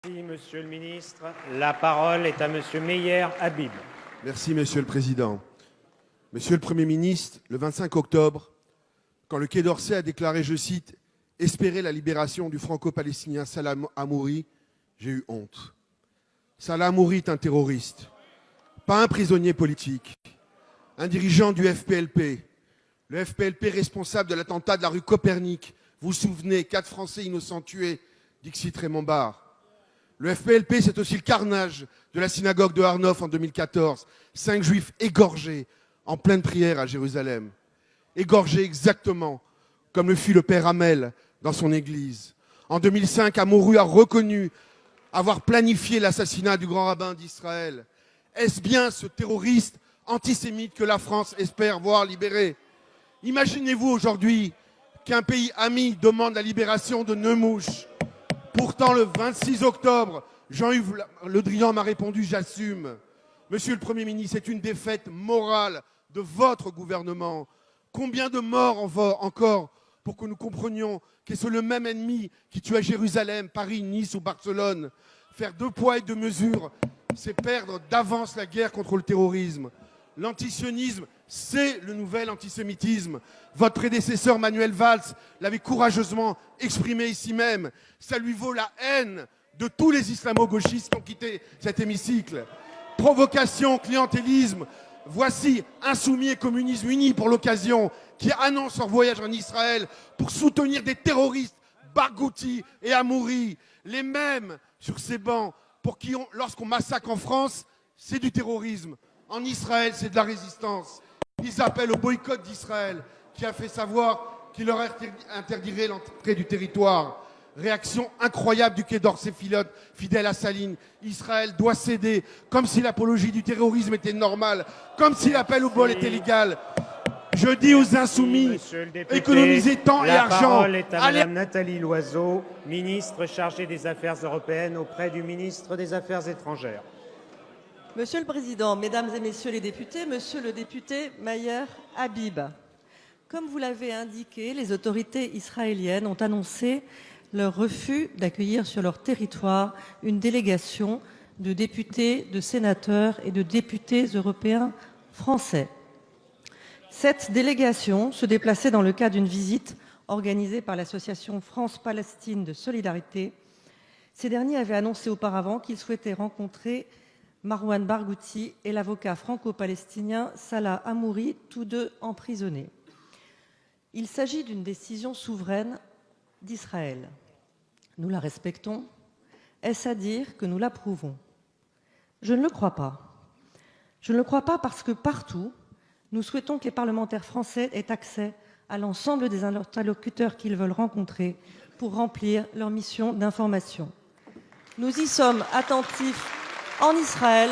Merci, Monsieur le ministre. La parole est à Monsieur Meyer Habib. Merci, Monsieur le Président. Monsieur le Premier ministre, le 25 octobre, quand le Quai d'Orsay a déclaré, je cite, « espérer la libération du franco-palestinien Salah Hamouri », j'ai eu honte. Salah Hamouri est un terroriste, pas un prisonnier politique, un dirigeant du FPLP. Le FPLP responsable de l'attentat de la rue Copernic. Vous vous souvenez, 4 Français innocents tués, Dixit Raymond Barre. Le FPLP, c'est aussi le carnage de la synagogue de Arnof en 2014. 5 juifs égorgés en pleine prière à Jérusalem. Égorgés exactement comme le fut le père Hamel dans son église. En 2005, Hamouri a reconnu avoir planifié l'assassinat du grand rabbin d'Israël. Est-ce bien ce terroriste antisémite que la France espère voir libéré? Imaginez-vous aujourd'hui qu'un pays ami demande la libération de Neumouche. Pourtant, le 26 octobre, Jean-Yves Le Drian m'a répondu « j'assume ». Monsieur le Premier ministre, c'est une défaite morale de votre gouvernement. Combien de morts encore pour que nous comprenions que c'est le même ennemi qui tue à Jérusalem, Paris, Nice ou Barcelone? Faire 2 poids et 2 mesures, c'est perdre d'avance la guerre contre le terrorisme. L'antisionisme, c'est le nouvel antisémitisme. Votre prédécesseur Manuel Valls l'avait courageusement exprimé ici même. Ça lui vaut la haine de tous les islamo-gauchistes qui ont quitté cet hémicycle. Provocation, clientélisme, voici Insoumis et Communisme unis pour l'occasion qui annoncent leur voyage en Israël pour soutenir des terroristes, Barghouti et Hamouri, les mêmes sur ces bancs pour qui, lorsqu'on massacre en France, c'est du terrorisme. En Israël, c'est de la résistance. Ils appellent au boycott d'Israël, qui a fait savoir qu'il leur interdirait l'entrée du territoire. Réaction incroyable du Quai d'Orsay fidèle à Saline. Israël doit céder, comme si l'apologie du terrorisme était normale, comme si l'appel au bol était légal. Je dis aux insoumis, économisez temps et argent. La parole est à Madame Nathalie Loiseau, ministre chargée des Affaires européennes auprès du ministre des Affaires étrangères. Monsieur le Président, Mesdames et Messieurs les députés, Monsieur le député Meyer Habib, comme vous l'avez indiqué, les autorités israéliennes ont annoncé leur refus d'accueillir sur leur territoire une délégation de députés, de sénateurs et de députés européens français. Cette délégation se déplaçait dans le cadre d'une visite organisée par l'association France-Palestine de Solidarité. Ces derniers avaient annoncé auparavant qu'ils souhaitaient rencontrer Marwan Barghouti et l'avocat franco-palestinien Salah Hamouri, tous deux emprisonnés. Il s'agit d'une décision souveraine d'Israël. Nous la respectons. Est-ce à dire que nous l'approuvons? Je ne le crois pas. Je ne le crois pas parce que partout, nous souhaitons que les parlementaires français aient accès à l'ensemble des interlocuteurs qu'ils veulent rencontrer pour remplir leur mission d'information. Nous y sommes attentifs en Israël,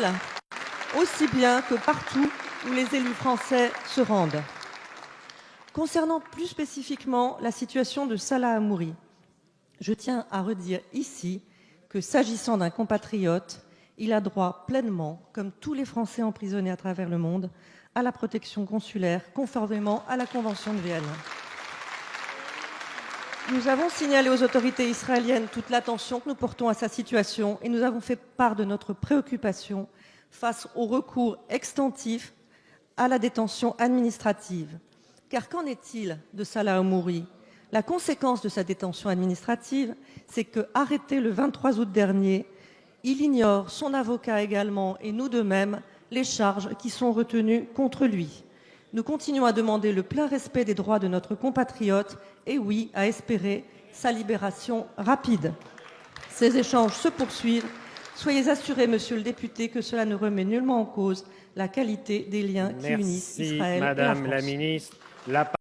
aussi bien que partout où les élus français se rendent. Concernant plus spécifiquement la situation de Salah Hamouri, je tiens à redire ici que s'agissant d'un compatriote, il a droit pleinement, comme tous les Français emprisonnés à travers le monde, à la protection consulaire conformément à la Convention de Vienne. Nous avons signalé aux autorités israéliennes toute l'attention que nous portons à sa situation et nous avons fait part de notre préoccupation face au recours extensif à la détention administrative. Car qu'en est-il de Salah Hamouri? La conséquence de sa détention administrative, c'est que, arrêté le 23 août dernier, il ignore, son avocat également et nous de même, les charges qui sont retenues contre lui. Nous continuons à demander le plein respect des droits de notre compatriote et oui, à espérer sa libération rapide. Ces échanges se poursuivent. Soyez assurés, Monsieur le député, que cela ne remet nullement en cause la qualité des liens qui unissent Israël et la France. Madame la ministre.